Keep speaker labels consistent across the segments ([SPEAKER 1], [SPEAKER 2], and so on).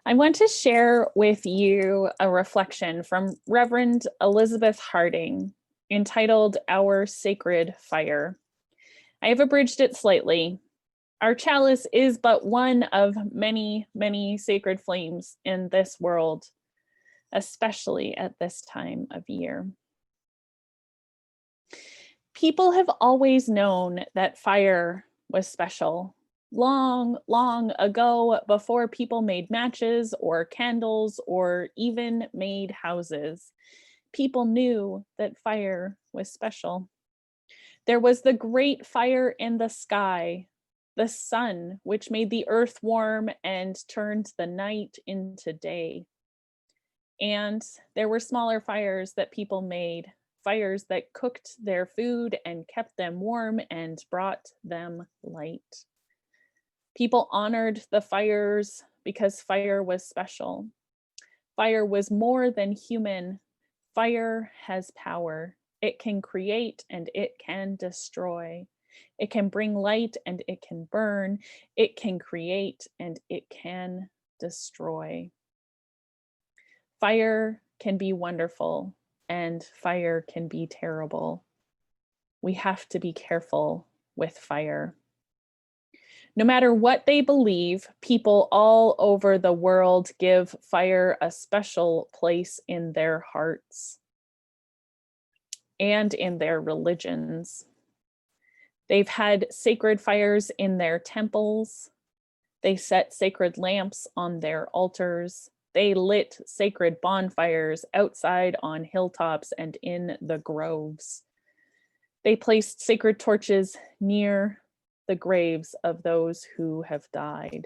[SPEAKER 1] I want to share with you a reflection from Reverend Elizabeth Harding entitled Our Sacred Fire. I have abridged it slightly. Our chalice is but one of many, many sacred flames in this world, especially at this time of year. People have always known that fire was special. Long, long ago, before people made matches or candles or even made houses, people knew that fire was special. There was the great fire in the sky, the sun, which made the earth warm and turned the night into day. And there were smaller fires that people made, fires that cooked their food and kept them warm and brought them light. People honored the fires because fire was special. Fire was more than human. Fire has power. It can create and it can destroy. It can bring light and it can burn. It can create and it can destroy. Fire can be wonderful and fire can be terrible. We have to be careful with fire. No matter what they believe, people all over the world give fire a special place in their hearts and in their religions. They've had sacred fires in their temples. They set sacred lamps on their altars. They lit sacred bonfires outside on hilltops and in the groves. They placed sacred torches near the graves of those who have died.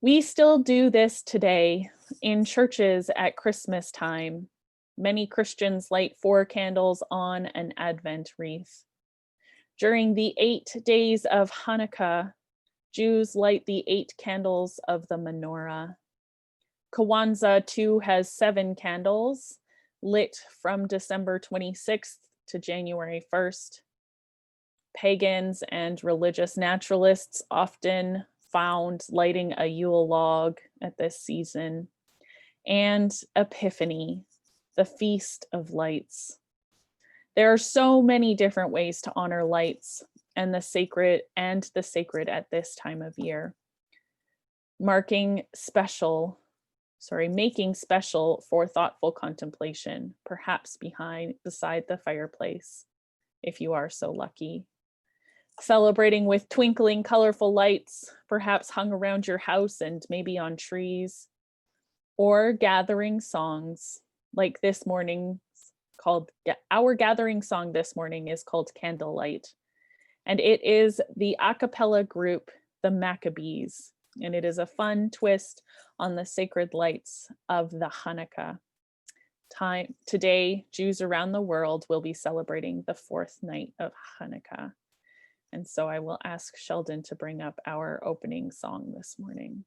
[SPEAKER 1] We still do this today in churches at Christmas time. Many Christians light 4 candles on an Advent wreath. During the 8 days of Hanukkah, Jews light the 8 candles of the menorah. Kwanzaa too has 7 candles lit from December 26th to January 1st. Pagans and religious naturalists often found lighting a Yule log at this season. And Epiphany, the Feast of Lights. There are so many different ways to honor lights and the sacred at this time of year. Making special for thoughtful contemplation, perhaps beside the fireplace, if you are so lucky. Celebrating with twinkling, colorful lights, perhaps hung around your house and maybe on trees, or gathering songs like this morning's our gathering song this morning is called Candlelight. And it is the a cappella group, the Maccabees. And it is a fun twist on the sacred lights of the Hanukkah time. Today, Jews around the world will be celebrating the 4th night of Hanukkah. And so I will ask Sheldon to bring up our opening song this morning.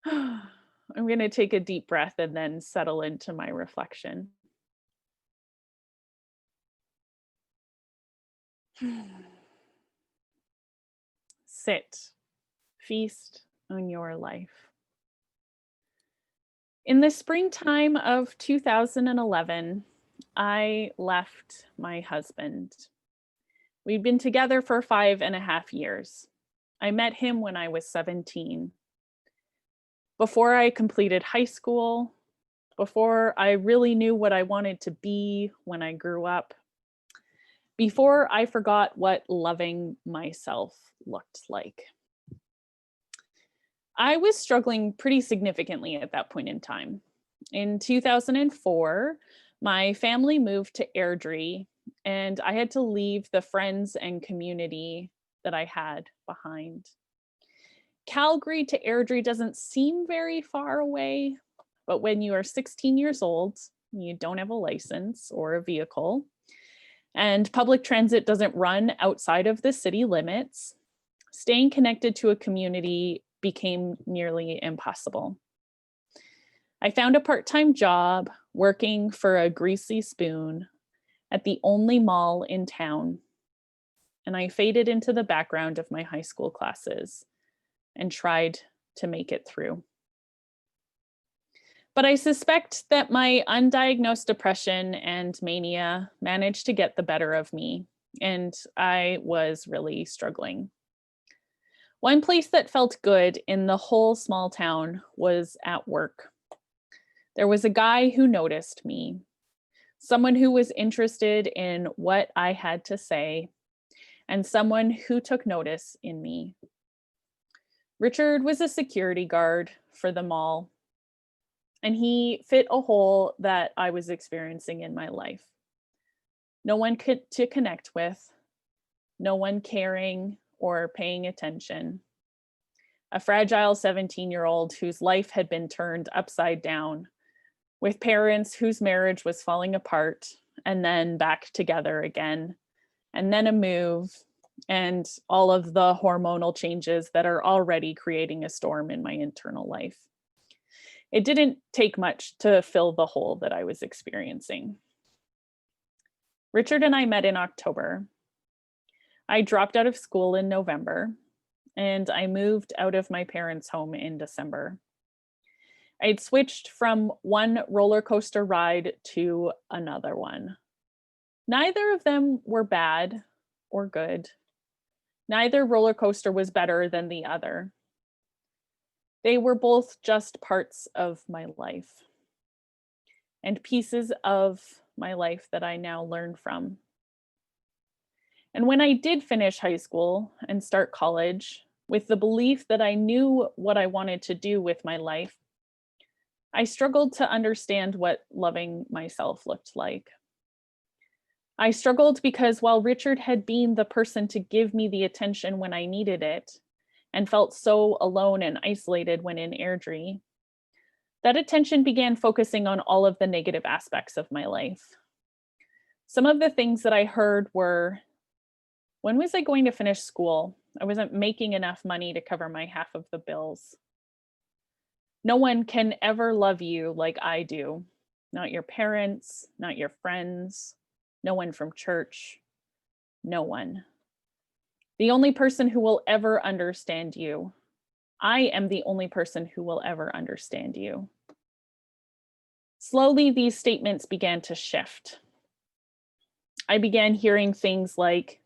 [SPEAKER 1] I'm going to take a deep breath and then settle into my reflection. Sit, feast on your life. In the springtime of 2011, I left my husband. We'd been together for 5.5 years. I met him when I was 17. Before I completed high school, before I really knew what I wanted to be when I grew up, before I forgot what loving myself looked like. I was struggling pretty significantly at that point in time. In 2004, my family moved to Airdrie, and I had to leave the friends and community that I had behind. Calgary to Airdrie doesn't seem very far away, but when you are 16 years old, you don't have a license or a vehicle, and public transit doesn't run outside of the city limits, staying connected to a community became nearly impossible. I found a part-time job working for a greasy spoon at the only mall in town. and I faded into the background of my high school classes and tried to make it through. But I suspect that my undiagnosed depression and mania managed to get the better of me, and I was really struggling. One place that felt good in the whole small town was at work. There was a guy who noticed me, someone who was interested in what I had to say, and someone who took notice in me. Richard was a security guard for the mall, and he fit a hole that I was experiencing in my life. No one to connect with, no one caring or paying attention. A fragile 17-year-old whose life had been turned upside down, with parents whose marriage was falling apart and then back together again, and then a move, and all of the hormonal changes that are already creating a storm in my internal life. It didn't take much to fill the hole that I was experiencing. Richard and I met in October. I dropped out of school in November, and I moved out of my parents' home in December. I'd switched from one roller coaster ride to another one. Neither of them were bad or good. Neither roller coaster was better than the other. They were both just parts of my life and pieces of my life that I now learn from. And when I did finish high school and start college with the belief that I knew what I wanted to do with my life, I struggled to understand what loving myself looked like. I struggled because while Richard had been the person to give me the attention when I needed it, and felt so alone and isolated when in Airdrie, that attention began focusing on all of the negative aspects of my life. Some of the things that I heard were, when was I going to finish school? I wasn't making enough money to cover my half of the bills. No one can ever love you like I do. Not your parents, not your friends, no one from church, no one. The only person who will ever understand you. I am the only person who will ever understand you. Slowly, these statements began to shift. I began hearing things like,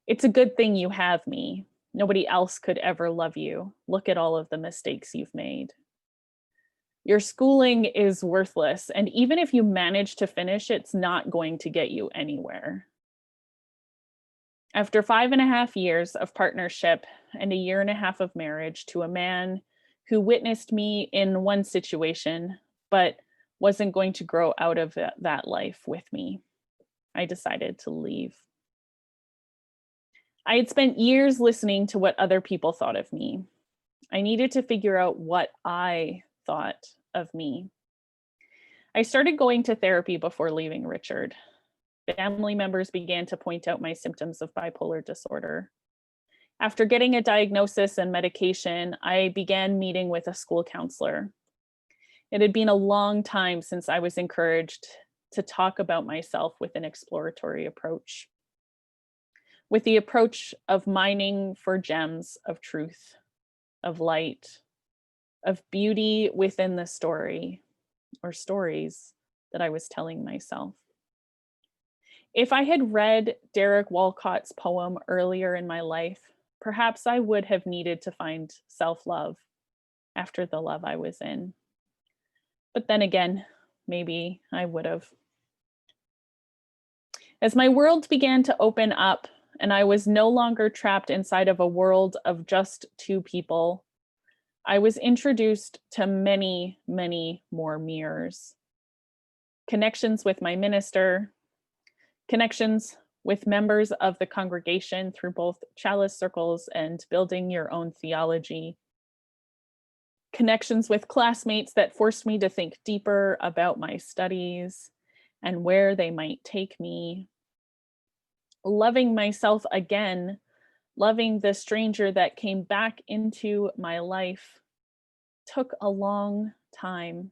[SPEAKER 1] "It's a good thing you have me. Nobody else could ever love you. Look at all of the mistakes you've made. Your schooling is worthless, and even if you manage to finish, it's not going to get you anywhere." After 5.5 years of partnership and a year and a half of marriage to a man who witnessed me in one situation, but wasn't going to grow out of that life with me, I decided to leave. I had spent years listening to what other people thought of me. I needed to figure out what I thought of me. I started going to therapy before leaving Richard. Family members began to point out my symptoms of bipolar disorder. After getting a diagnosis and medication, I began meeting with a school counselor. It had been a long time since I was encouraged to talk about myself with an exploratory approach, with the approach of mining for gems of truth, of light, of beauty within the story or stories that I was telling myself. If I had read Derek Willcott's poem earlier in my life, perhaps I would have needed to find self-love after the love I was in. But then again, maybe I would have. As my world began to open up and I was no longer trapped inside of a world of just two people, I was introduced to many, many more mirrors. Connections with my minister, connections with members of the congregation through both chalice circles and building your own theology, connections with classmates that forced me to think deeper about my studies and where they might take me, loving myself again, loving the stranger that came back into my life took a long time.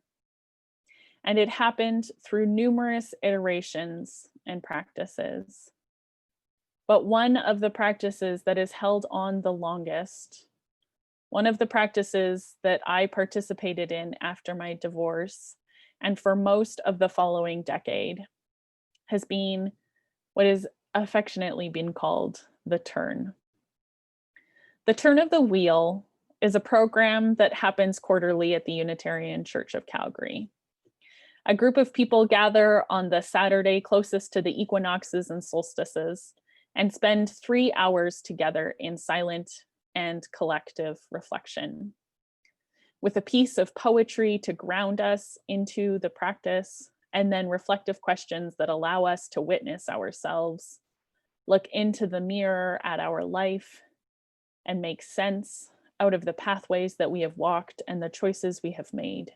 [SPEAKER 1] And it happened through numerous iterations and practices. but one of the practices that is held on the longest, one of the practices that I participated in after my divorce and for most of the following decade, has been what is affectionately been called the turn. The Turn of the Wheel is a program that happens quarterly at the Unitarian Church of Calgary. A group of people gather on the Saturday closest to the equinoxes and solstices and spend 3 hours together in silent and collective reflection. With a piece of poetry to ground us into the practice, and then reflective questions that allow us to witness ourselves, look into the mirror at our life, and make sense out of the pathways that we have walked and the choices we have made.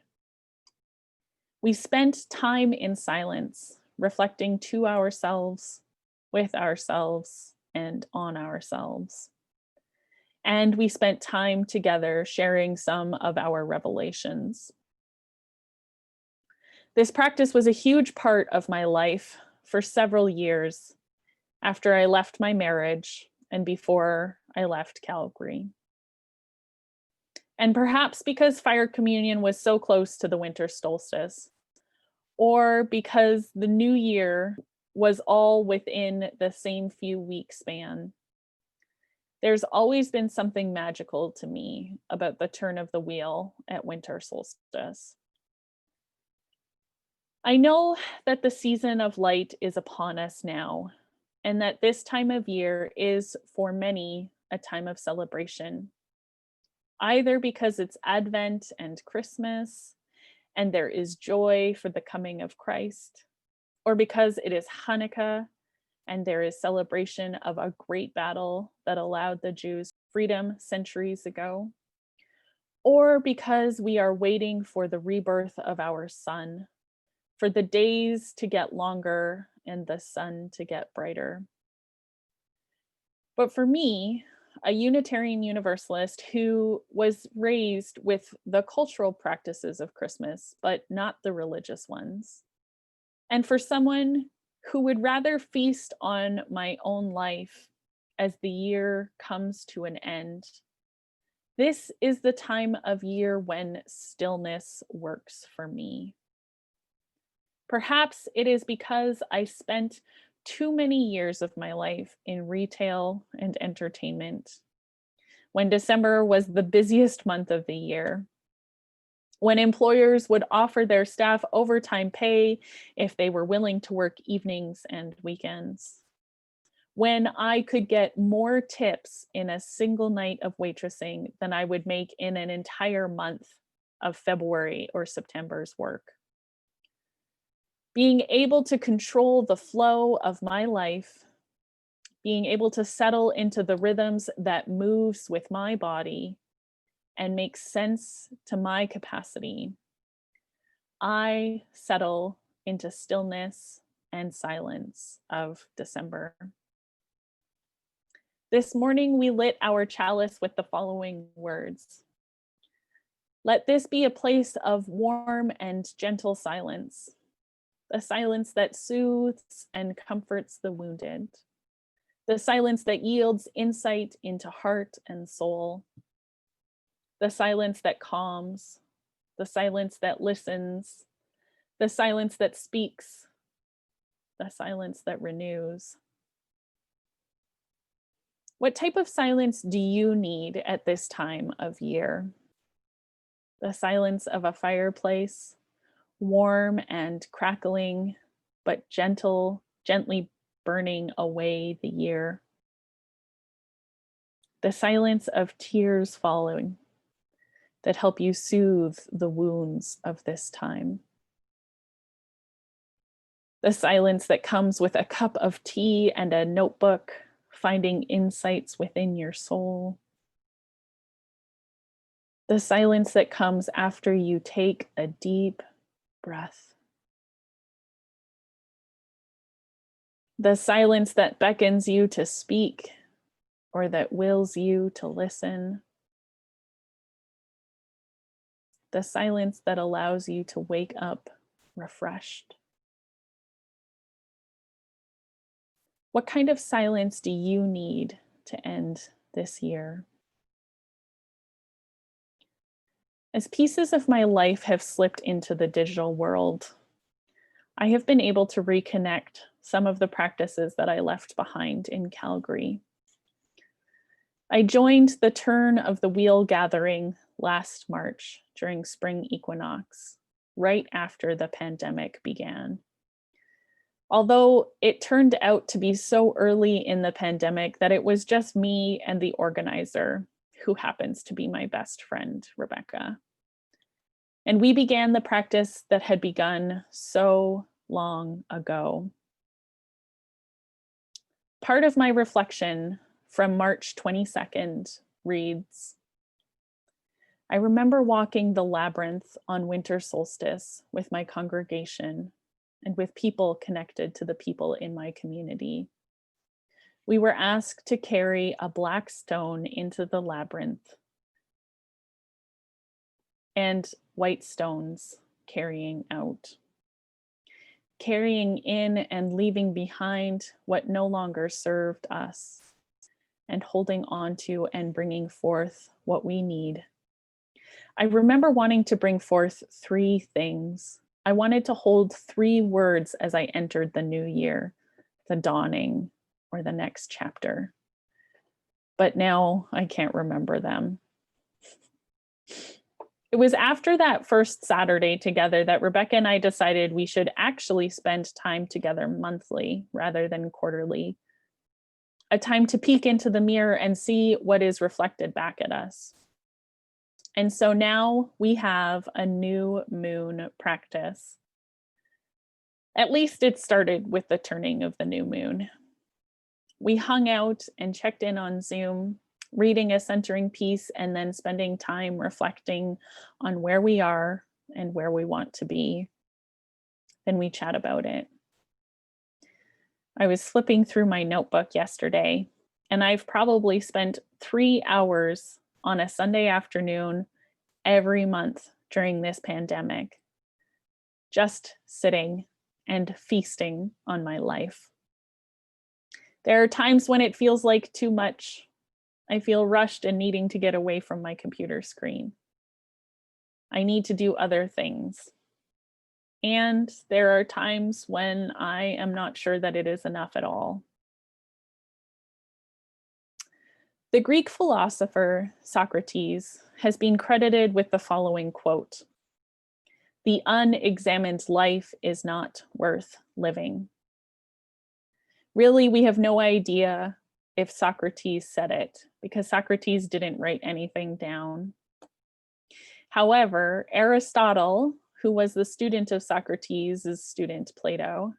[SPEAKER 1] We spent time in silence, reflecting to ourselves, with ourselves, and on ourselves. And we spent time together sharing some of our revelations. This practice was a huge part of my life for several years after I left my marriage and before I left Calgary. And perhaps because fire communion was so close to the winter solstice, or because the new year was all within the same few week span, there's always been something magical to me about the turn of the wheel at winter solstice. I know that the season of light is upon us now, and that this time of year is for many a time of celebration, either because it's Advent and Christmas, and there is joy for the coming of Christ, or because it is Hanukkah, and there is celebration of a great battle that allowed the Jews freedom centuries ago, or because we are waiting for the rebirth of our Son, for the days to get longer and the sun to get brighter. But for me, a Unitarian Universalist who was raised with the cultural practices of Christmas, but not the religious ones, and for someone who would rather feast on my own life as the year comes to an end, this is the time of year when stillness works for me. Perhaps it is because I spent too many years of my life in retail and entertainment, when December was the busiest month of the year, when employers would offer their staff overtime pay if they were willing to work evenings and weekends, when I could get more tips in a single night of waitressing than I would make in an entire month of February or September's work. Being able to control the flow of my life, being able to settle into the rhythms that moves with my body and makes sense to my capacity, I settle into stillness and silence of December. This morning, we lit our chalice with the following words. Let this be a place of warm and gentle silence, the silence that soothes and comforts the wounded, the silence that yields insight into heart and soul, the silence that calms, the silence that listens, the silence that speaks, the silence that renews. What type of silence do you need at this time of year? The silence of a fireplace, warm and crackling, but gently burning away the year. The silence of tears falling that help you soothe the wounds of this time. The silence that comes with a cup of tea and a notebook, finding insights within your soul. The silence that comes after you take a deep breath. The silence that beckons you to speak or that wills you to listen. The silence that allows you to wake up refreshed. What kind of silence do you need to end this year? As pieces of my life have slipped into the digital world, I have been able to reconnect some of the practices that I left behind in Calgary. I joined the Turn of the Wheel gathering last March during spring equinox, right after the pandemic began. Although it turned out to be so early in the pandemic that it was just me and the organizer, who happens to be my best friend, Rebecca. And we began the practice that had begun so long ago. Part of my reflection from March 22nd reads, I remember walking the labyrinth on winter solstice with my congregation and with people connected to the people in my community. We were asked to carry a black stone into the labyrinth and white stones carrying out, carrying in and leaving behind what no longer served us, and holding on to and bringing forth what we need. I remember wanting to bring forth 3 things. I wanted to hold 3 words as I entered the new year, the dawning, or the next chapter. But now I can't remember them. It was after that first Saturday together that Rebecca and I decided we should actually spend time together monthly rather than quarterly. A time to peek into the mirror and see what is reflected back at us. And so now we have a new moon practice. At least it started with the turning of the new moon. We hung out and checked in on Zoom, reading a centering piece and then spending time reflecting on where we are and where we want to be. Then we chat about it. I was flipping through my notebook yesterday, and I've probably spent 3 hours on a Sunday afternoon every month during this pandemic, just sitting and feasting on my life. There are times when it feels like too much. I feel rushed and needing to get away from my computer screen. I need to do other things. And there are times when I am not sure that it is enough at all. The Greek philosopher Socrates has been credited with the following quote: "The unexamined life is not worth living." Really, we have no idea if Socrates said it, because Socrates didn't write anything down. However, Aristotle, who was the student of Socrates' student Plato,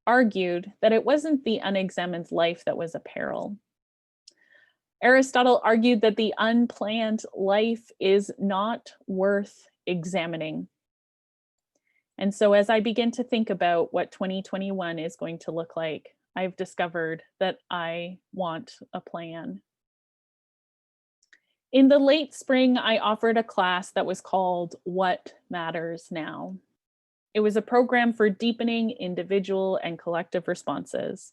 [SPEAKER 1] argued that it wasn't the unexamined life that was a peril. Aristotle argued that the unplanned life is not worth examining. And so as I begin to think about what 2021 is going to look like, I've discovered that I want a plan. In the late spring, I offered a class that was called What Matters Now. It was a program for deepening individual and collective responses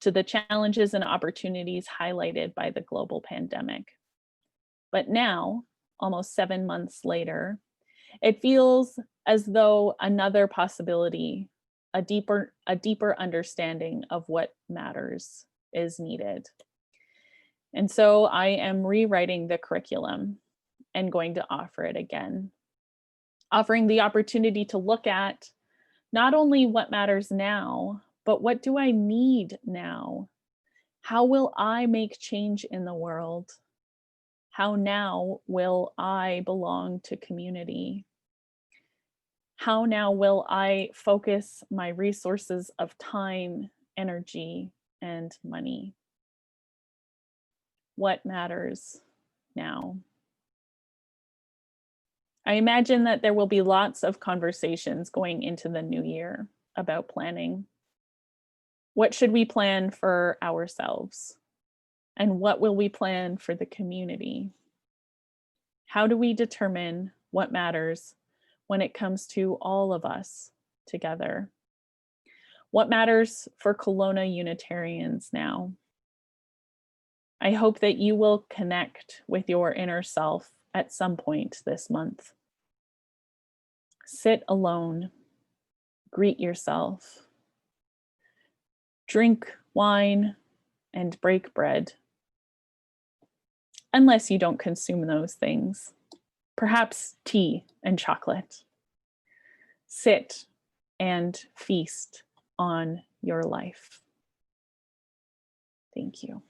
[SPEAKER 1] to the challenges and opportunities highlighted by the global pandemic. But now, almost 7 months later, it feels as though another possibility, a deeper understanding of what matters is needed. And so I am rewriting the curriculum and going to offer it again, offering the opportunity to look at not only what matters now, but what do I need now? How will I make change in the world? How now will I belong to community? How now will I focus my resources of time, energy, and money? What matters now? I imagine that there will be lots of conversations going into the new year about planning. What should we plan for ourselves? And what will we plan for the community? How do we determine what matters when it comes to all of us together? What matters for Kelowna Unitarians now? I hope that you will connect with your inner self at some point this month. Sit alone, greet yourself, drink wine, and break bread. Unless you don't consume those things. Perhaps tea and chocolate. Sit and feast on your life. Thank you.